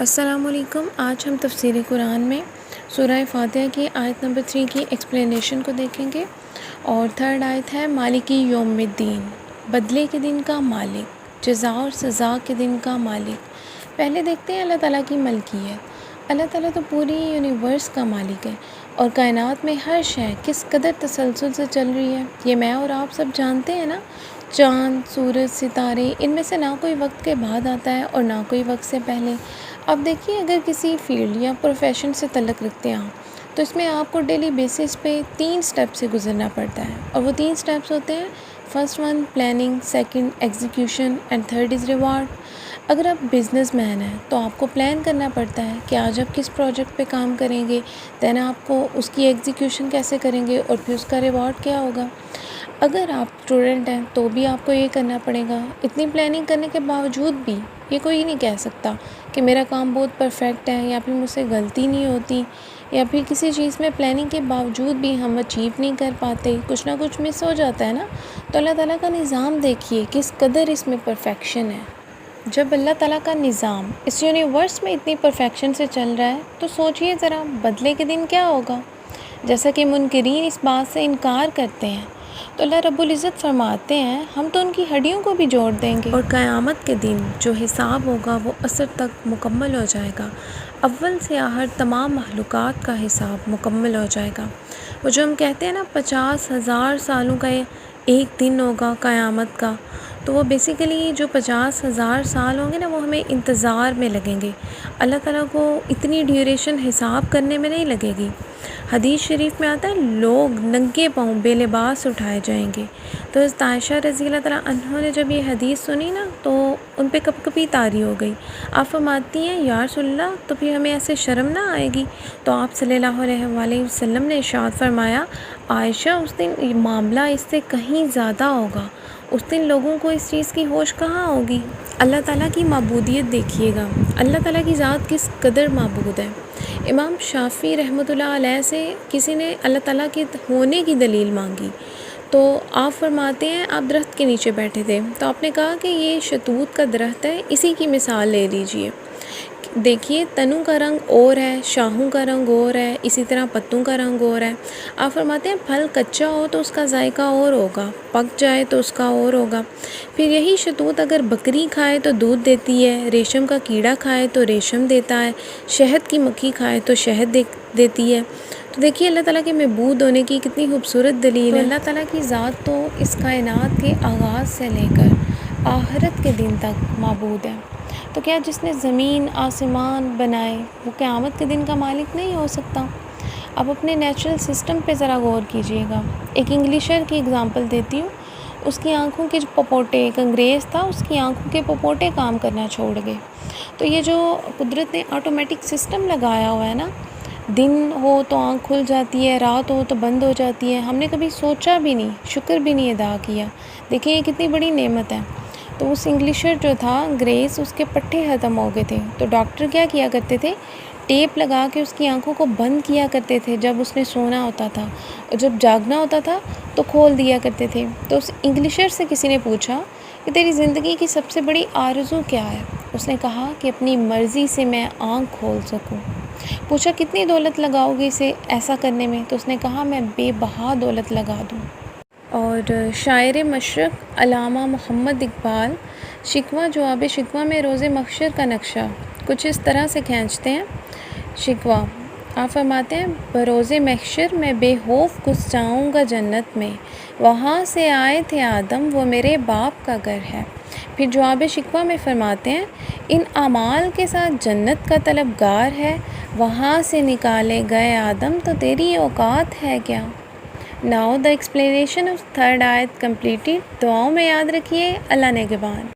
السلام علیکم۔ آج ہم تفسیر قرآن میں سورہ فاتحہ کی آیت نمبر 3 کی ایکسپلینیشن کو دیکھیں گے، اور تھرڈ آیت ہے مالکی یوم الدین، بدلے کے دن کا مالک، جزا اور سزا کے دن کا مالک۔ پہلے دیکھتے ہیں اللہ تعالیٰ کی ملکیت۔ اللہ تعالیٰ تو پوری یونیورس کا مالک ہے، اور کائنات میں ہر شے کس قدر تسلسل سے چل رہی ہے یہ میں اور آپ سب جانتے ہیں نا۔ چاند، سورج، ستارے، ان میں سے نہ کوئی وقت کے بعد آتا ہے اور نہ کوئی وقت سے پہلے۔ اب دیکھیے، اگر کسی فیلڈ یا پروفیشن سے تعلق رکھتے ہیں آپ، تو اس میں آپ کو ڈیلی بیسس پہ 3 سٹیپ سے گزرنا پڑتا ہے، اور وہ 3 سٹیپس ہوتے ہیں: first one planning, second execution, and third is reward. اگر آپ بزنس مین ہیں تو آپ کو پلان کرنا پڑتا ہے کہ آج آپ کس پروجیکٹ پہ کام کریں گے، دین آپ کو اس کی ایگزیکیوشن کیسے کریں گے، اور پھر اس کا ریوارڈ کیا ہوگا۔ اگر آپ اسٹوڈنٹ ہیں تو بھی آپ کو یہ کرنا پڑے گا۔ اتنی پلاننگ کرنے کے باوجود بھی یہ کوئی نہیں کہہ سکتا کہ میرا کام بہت پرفیکٹ ہے، یا پھر مجھ سے غلطی نہیں ہوتی، یا پھر کسی چیز میں پلاننگ کے باوجود بھی ہم اچیو نہیں کر پاتے، کچھ نہ کچھ مس ہو جاتا ہے نا۔ تو اللہ تعالیٰ کا نظام دیکھیے کس قدر اس میں پرفیکشن ہے۔ جب اللہ تعالیٰ کا نظام اس یونیورس میں اتنی پرفیکشن سے چل رہا ہے تو سوچئے ذرا بدلے کے دن کیا ہوگا۔ جیسا کہ منکرین اس بات سے انکار کرتے ہیں، تو اللہ رب العزت فرماتے ہیں ہم تو ان کی ہڈیوں کو بھی جوڑ دیں گے، اور قیامت کے دن جو حساب ہوگا وہ عصر تک مکمل ہو جائے گا۔ اول سے آخر تمام مخلوقات کا حساب مکمل ہو جائے گا۔ وہ جو ہم کہتے ہیں نا 50,000 سالوں کا ایک دن ہوگا قیامت کا، تو وہ بیسیکلی جو 50,000 سال ہوں گے نا، وہ ہمیں انتظار میں لگیں گے۔ اللہ تعالیٰ کو اتنی ڈیوریشن حساب کرنے میں نہیں لگے گی۔ حدیث شریف میں آتا ہے لوگ ننگے پاؤں بے لباس اٹھائے جائیں گے۔ تو حضرت عائشہ رضی اللہ تعالیٰ عنہ نے جب یہ حدیث سنی نا تو ان پہ کب کبھی طاری ہو گئی۔ آپ فرماتی ہیں یا رسول اللہ، تو پھر ہمیں ایسے شرم نہ آئے گی؟ تو آپ صلی اللہ علیہ وآلہ وسلم نے ارشاد فرمایا، عائشہ اس دن یہ معاملہ اس سے کہیں زیادہ ہوگا۔ اس دن لوگوں کو اس چیز کی ہوش کہاں ہوگی۔ اللہ تعالیٰ کی معبودیت دیکھیے گا، اللہ تعالیٰ کی ذات کس قدر معبود ہے۔ امام شافعی رحمۃ اللہ علیہ سے کسی نے اللہ تعالیٰ کے ہونے کی دلیل مانگی، تو آپ فرماتے ہیں آپ درخت کے نیچے بیٹھے تھے، تو آپ نے کہا کہ یہ شتوت کا درخت ہے، اسی کی مثال لے لیجئے۔ دیکھیے تنوں کا رنگ اور ہے، شاخوں کا رنگ اور ہے، اسی طرح پتوں کا رنگ اور ہے۔ آپ فرماتے ہیں پھل کچا ہو تو اس کا ذائقہ اور ہوگا، پک جائے تو اس کا اور ہوگا۔ پھر یہی شتوت اگر بکری کھائے تو دودھ دیتی ہے، ریشم کا کیڑا کھائے تو ریشم دیتا ہے، شہد کی مکھی کھائے تو شہد دیتی ہے۔ تو دیکھیے اللہ تعالیٰ کے معبود ہونے کی کتنی خوبصورت دلیل ہے۔ اللہ تعالیٰ کی ذات تو اس کائنات کے آغاز سے لے کر آخرت کے دن تک معبود ہے۔ تو کیا جس نے زمین آسمان بنائے وہ قیامت کے دن کا مالک نہیں ہو سکتا؟ اب اپنے نیچرل سسٹم پہ ذرا غور کیجئے گا۔ ایک انگلشر کی اگزامپل دیتی ہوں۔ اس کی آنکھوں کے جو پپوٹے، ایک انگریز تھا، اس کی آنکھوں کے پپوٹے کام کرنا چھوڑ گئے۔ تو یہ جو قدرت نے آٹومیٹک سسٹم لگایا ہوا ہے نا، دن ہو تو آنکھ کھل جاتی ہے، رات ہو تو بند ہو جاتی ہے، ہم نے کبھی سوچا بھی نہیں، شکر بھی نہیں ادا کیا۔ دیکھیں یہ کتنی بڑی نعمت ہے۔ تو اس انگلشر جو تھا انگریز، اس کے پٹھے ختم ہو گئے تھے، تو ڈاکٹر کیا کیا کرتے تھے، ٹیپ لگا کے اس کی آنکھوں کو بند کیا کرتے تھے جب اس نے سونا ہوتا تھا، اور جب جاگنا ہوتا تھا تو کھول دیا کرتے تھے۔ تو اس انگلشر سے کسی نے پوچھا کہ تیری زندگی کی سب سے بڑی آرزو کیا ہے؟ اس نے کہا کہ اپنی مرضی سے میں آنکھ کھول سکوں۔ پوچھا کتنی دولت لگاؤ گے اسے ایسا کرنے میں؟ تو اس نے کہا میں بے بہا دولت لگا دوں۔ اور شاعر مشرق علامہ محمد اقبال شکوہ جواب شکوہ میں روز محشر کا نقشہ کچھ اس طرح سے کھینچتے ہیں۔ شکوہ آپ فرماتے ہیں بروز محشر میں بے خوف گھس جاؤں گا جنت میں، وہاں سے آئے تھے آدم وہ میرے باپ کا گھر ہے۔ پھر جواب شکوہ میں فرماتے ہیں ان اعمال کے ساتھ جنت کا طلبگار ہے، وہاں سے نکالے گئے آدم تو تیری اوقات ہے کیا۔ Now the explanation of third ayat completed. دعاؤں میں یاد رکھیے، اللہ نگہبان۔